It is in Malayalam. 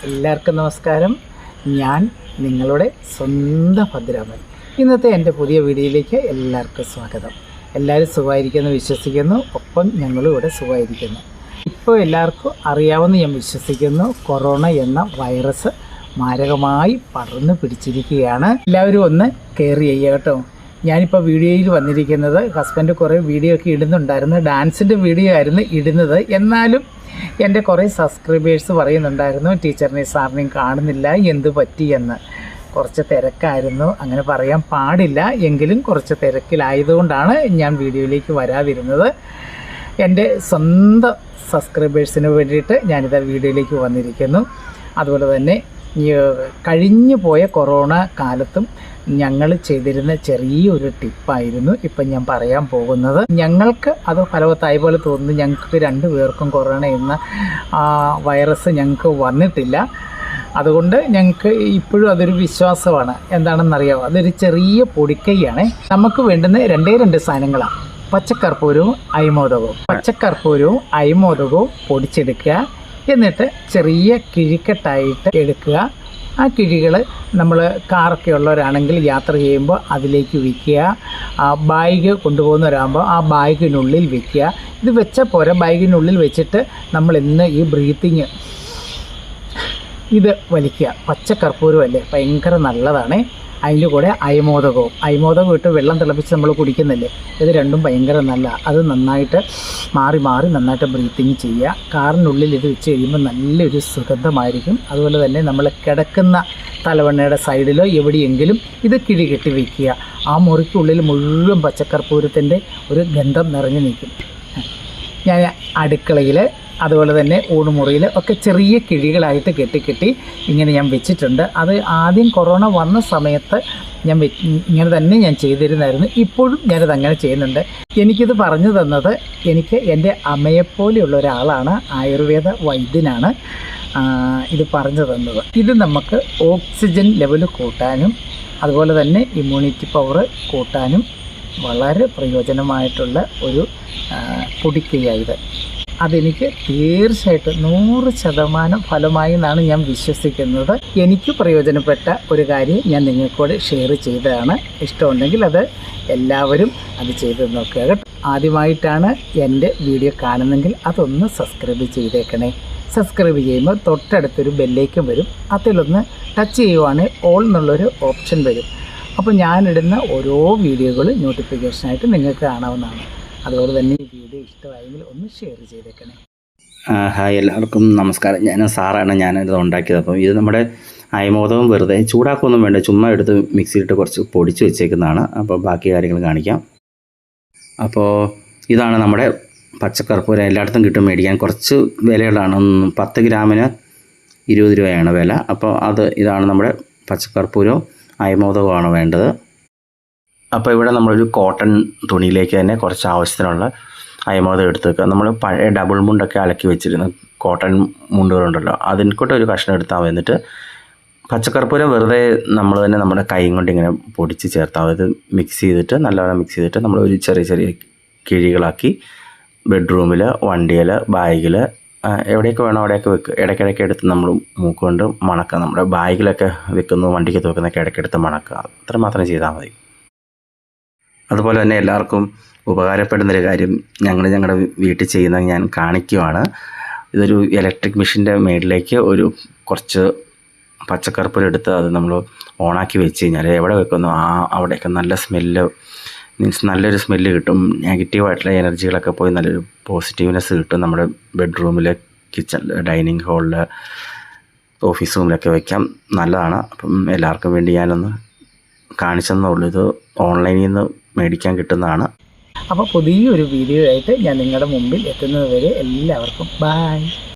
എല്ലാവർക്കും നമസ്കാരം. ഞാൻ നിങ്ങളുടെ സ്വന്തം ഭദ്രാമൻ. ഇന്നത്തെ എൻ്റെ പുതിയ വീഡിയോയിലേക്ക് എല്ലാവർക്കും സ്വാഗതം. എല്ലാവരും സുഖമായിരിക്കുമെന്ന് വിശ്വസിക്കുന്നു. ഒപ്പം ഞങ്ങളും ഇവിടെ സുഖമായിരിക്കുന്നു. ഇപ്പോൾ എല്ലാവർക്കും അറിയാമെന്ന് ഞാൻ വിശ്വസിക്കുന്നു, കൊറോണ എന്ന വൈറസ് മാരകമായി പടർന്നു പിടിച്ചിരിക്കുകയാണ്. എല്ലാവരും ഒന്ന് കെയർ ചെയ്യുക കേട്ടോ. ഞാനിപ്പോൾ വീഡിയോയിൽ വന്നിരിക്കുന്നത്, ഹസ്ബൻഡ് കുറേ വീഡിയോ ഒക്കെ ഇടുന്നുണ്ടായിരുന്നു, ഡാൻസിൻ്റെ വീഡിയോ ആയിരുന്നു ഇടുന്നത്. എന്നാലും എൻ്റെ കുറേ സബ്സ്ക്രൈബേഴ്സ് പറയുന്നുണ്ടായിരുന്നു, ടീച്ചറിനെയും സാറിനെയും കാണുന്നില്ല, എന്ത് പറ്റിയെന്ന്. കുറച്ച് തിരക്കായിരുന്നു, അങ്ങനെ പറയാൻ പാടില്ല, എങ്കിലും കുറച്ച് തിരക്കിലായതുകൊണ്ടാണ് ഞാൻ വീഡിയോയിലേക്ക് വരാതിരുന്നത്. എൻ്റെ സ്വന്തം സബ്സ്ക്രൈബേഴ്സിന് വേണ്ടിയിട്ട് ഞാനിത് വീഡിയോയിലേക്ക് വന്നിരിക്കുന്നു. അതുപോലെ തന്നെ കഴിഞ്ഞു പോയ കൊറോണ കാലത്തും ഞങ്ങൾ ചെയ്തിരുന്ന ചെറിയൊരു ടിപ്പായിരുന്നു ഇപ്പം ഞാൻ പറയാൻ പോകുന്നത്. ഞങ്ങൾക്ക് അത് ഫലവത്തായ പോലെ തോന്നുന്നു. ഞങ്ങൾക്ക് 2 പേർക്കും കൊറോണ എന്ന വൈറസ് ഞങ്ങൾക്ക് വന്നിട്ടില്ല. അതുകൊണ്ട് ഞങ്ങൾക്ക് ഇപ്പോഴും അതൊരു വിശ്വാസമാണ്. എന്താണെന്നറിയാമോ, അതൊരു ചെറിയ പൊടിക്കൈയാണ്. നമുക്ക് വേണ്ടുന്ന 2 സാധനങ്ങളാണ്: പച്ചക്കർപ്പൂരവും അയമോദകവും. പച്ചക്കർപ്പൂരവും അയമോദകവും പൊടിച്ചെടുക്കുക, എന്നിട്ട് ചെറിയ കിഴിക്കെട്ടായിട്ട് എടുക്കുക. ആ കിഴികൾ നമ്മൾ കാറൊക്കെ ഉള്ളവരാണെങ്കിൽ യാത്ര ചെയ്യുമ്പോൾ അതിലേക്ക് വയ്ക്കുക. ബാഗ് കൊണ്ടുപോകുന്നവരാകുമ്പോൾ ആ ബാഗിനുള്ളിൽ വയ്ക്കുക. ഇത് വെച്ച പോരാ, ബാഗിനുള്ളിൽ വെച്ചിട്ട് നമ്മൾ ഇന്ന് ഈ ബ്രീത്തിങ് ഇത് വലിക്കുക. പച്ചക്കർപ്പൂരമല്ലേ, ഭയങ്കര നല്ലതാണ്. അതിൻ്റെ കൂടെ അയമോദകവും ഇട്ട് വെള്ളം തിളപ്പിച്ച് നമ്മൾ കുടിക്കുന്നില്ലേ, ഇത് രണ്ടും ഭയങ്കര നല്ല. അത് നന്നായിട്ട് മാറി നന്നായിട്ട് ബ്രീത്തിങ് ചെയ്യുക. കാറിനുള്ളിൽ ഇത് വെച്ച് കഴിയുമ്പോൾ നല്ലൊരു സുഗന്ധമായിരിക്കും. അതുപോലെ തന്നെ നമ്മൾ കിടക്കുന്ന തലവണ്ണയുടെ സൈഡിലോ എവിടെയെങ്കിലും ഇത് കിഴി കെട്ടി വയ്ക്കുക. ആ മുറിക്കുള്ളിൽ മുഴുവൻ പച്ചക്കർപ്പൂരത്തിൻ്റെ ഒരു ഗന്ധം നിറഞ്ഞു നിൽക്കും. ഞാൻ അടുക്കളയിൽ, അതുപോലെ തന്നെ ഊണുമുറിയിൽ ഒക്കെ ചെറിയ കിഴികളായിട്ട് കെട്ടി ഇങ്ങനെ ഞാൻ വെച്ചിട്ടുണ്ട്. അത് ആദ്യം കൊറോണ വന്ന സമയത്ത് ഞാൻ ഇങ്ങനെ തന്നെ ഞാൻ ചെയ്തിരുന്നായിരുന്നു. ഇപ്പോഴും ഞാനത് അങ്ങനെ ചെയ്യുന്നുണ്ട്. എനിക്കിത് പറഞ്ഞു തന്നത് എനിക്ക് എൻ്റെ അമ്മയെപ്പോലെയുള്ള ഒരാളാണ്, ആയുർവേദ വൈദ്യനാണ് ഇത് പറഞ്ഞു തന്നത്. ഇത് നമുക്ക് ഓക്സിജൻ ലെവൽ കൂട്ടാനും അതുപോലെ തന്നെ ഇമ്മ്യൂണിറ്റി പവർ കൂട്ടാനും വളരെ പ്രയോജനമായിട്ടുള്ള ഒരു പൊടിക്കൈയായത്. അതെനിക്ക് തീർച്ചയായിട്ടും 100% ഫലമായി എന്നാണ് ഞാൻ വിശ്വസിക്കുന്നത്. എനിക്ക് പ്രയോജനപ്പെട്ട ഒരു കാര്യം ഞാൻ നിങ്ങൾക്കൂടെ ഷെയർ ചെയ്തതാണ്. ഇഷ്ടമുണ്ടെങ്കിൽ അത് എല്ലാവരും അത് ചെയ്ത് നോക്കുക. ആദ്യമായിട്ടാണ് എൻ്റെ വീഡിയോ കാണുന്നെങ്കിൽ അതൊന്ന് സബ്സ്ക്രൈബ് ചെയ്തേക്കണേ. സബ്സ്ക്രൈബ് ചെയ്യുമ്പോൾ തൊട്ടടുത്തൊരു ബെല്ലേക്കും വരും. അതിലൊന്ന് ടച്ച് ചെയ്യുവാണെങ്കിൽ ഓൾ എന്നുള്ളൊരു ഓപ്ഷൻ വരും. അപ്പോൾ ഞാനിടുന്ന ഓരോ വീഡിയോകളും നോട്ടിഫിക്കേഷനായിട്ട് നിങ്ങൾക്ക് കാണാവുന്നതാണ്. അതുപോലെ തന്നെ ഈ വീഡിയോ ഇഷ്ടമായെങ്കിൽ ഒന്ന് ഷെയർ ചെയ്തേക്കണേ. ഹായ്, എല്ലാവർക്കും നമസ്കാരം. ഞാൻ സാറാണ്. ഞാനിത് ഉണ്ടാക്കിയത്. അപ്പോൾ ഇത് നമ്മുടെ അയമോദകം വെറുതെ ചൂടാക്കൊന്നും വേണ്ട, ചുമ്മാ എടുത്ത് മിക്സിയിലിട്ട് കുറച്ച് പൊടിച്ച് വെച്ചേക്കുന്നതാണ്. അപ്പോൾ ബാക്കി കാര്യങ്ങൾ കാണിക്കാം. അപ്പോൾ ഇതാണ് നമ്മുടെ പച്ചക്കർപ്പൂരം. എല്ലായിടത്തും കിട്ടും, മേടിക്കാൻ കുറച്ച് വിലകളാണ്. 10 ഗ്രാമിന് 20 രൂപയാണ് വില. അപ്പോൾ ഇതാണ് നമ്മുടെ പച്ചക്കർപ്പൂരവും അയമോദകമാണ് വേണ്ടത്. അപ്പോൾ ഇവിടെ നമ്മളൊരു കോട്ടൺ തുണിയിലേക്ക് തന്നെ കുറച്ച് ആവശ്യത്തിനുള്ള അയമോദകം എടുത്ത് വെക്കുക. നമ്മൾ പഴയ ഡബിൾ മുണ്ടൊക്കെ അലക്കി വെച്ചിരുന്ന കോട്ടൺ മുണ്ടുകളുണ്ടല്ലോ, അതിൻകൂട്ട് ഒരു കഷ്ണം എടുത്താൽ മതി. എന്നിട്ട് പച്ചക്കർപ്പൂരം വെറുതെ നമ്മൾ തന്നെ നമ്മുടെ കൈ കൊണ്ട് ഇങ്ങനെ പൊടിച്ച് ചേർത്താൽ മതി. ഇത് മിക്സ് ചെയ്തിട്ട് നല്ലവണ്ണം മിക്സ് ചെയ്തിട്ട് നമ്മൾ ഒരു ചെറിയ കിഴികളാക്കി ബെഡ്റൂമിൽ, വണ്ടിയിൽ, ബാഗിൽ, എവിടെയൊക്കെ വേണോ അവിടെയൊക്കെ വെക്കുക. ഇടയ്ക്കിടയ്ക്ക് എടുത്ത് നമ്മൾ മൂക്കുകൊണ്ട് മണക്കുക. നമ്മുടെ ബാഗിലൊക്കെ വെക്കുന്നു, വണ്ടിക്കകത്ത് വെക്കുന്നൊക്കെ ഇടയ്ക്കെടുത്ത് മണക്കുക. അത്ര മാത്രം ചെയ്താൽ മതി. അതുപോലെ തന്നെ എല്ലാവർക്കും ഉപകാരപ്പെടുന്നൊരു കാര്യം ഞങ്ങളുടെ വീട്ടിൽ ചെയ്യുന്നത് ഞാൻ കാണിക്കുവാണ്. ഇതൊരു ഇലക്ട്രിക് മെഷീൻ്റെ മേളിലേക്ക് കുറച്ച് പച്ചക്കർപ്പൂരം എടുത്ത് അത് നമ്മൾ ഓണാക്കി വെച്ച് കഴിഞ്ഞാൽ എവിടെ വെക്കുന്നു അവിടെയൊക്കെ നല്ല സ്മെല്ല്, നല്ലൊരു സ്മെല്ല് കിട്ടും. നെഗറ്റീവായിട്ടുള്ള എനർജികളൊക്കെ പോയി നല്ലൊരു പോസിറ്റീവ്നെസ് കിട്ടും. നമ്മുടെ ബെഡ്റൂമിൽ, കിച്ചണിൽ, ഡൈനിങ് ഹാളിൽ, ഓഫീസ് റൂമിലൊക്കെ വയ്ക്കാം. നല്ലതാണ്. അപ്പം എല്ലാവർക്കും വേണ്ടി ഞാനൊന്ന് കാണിച്ചെന്നുള്ളൂ. ഇത് ഓൺലൈനിൽ നിന്ന് മേടിക്കാൻ കിട്ടുന്നതാണ്. അപ്പോൾ പുതിയൊരു വീഡിയോ ആയിട്ട് ഞാൻ നിങ്ങളുടെ മുമ്പിൽ എത്തുന്നത് വരെ എല്ലാവർക്കും ബൈ.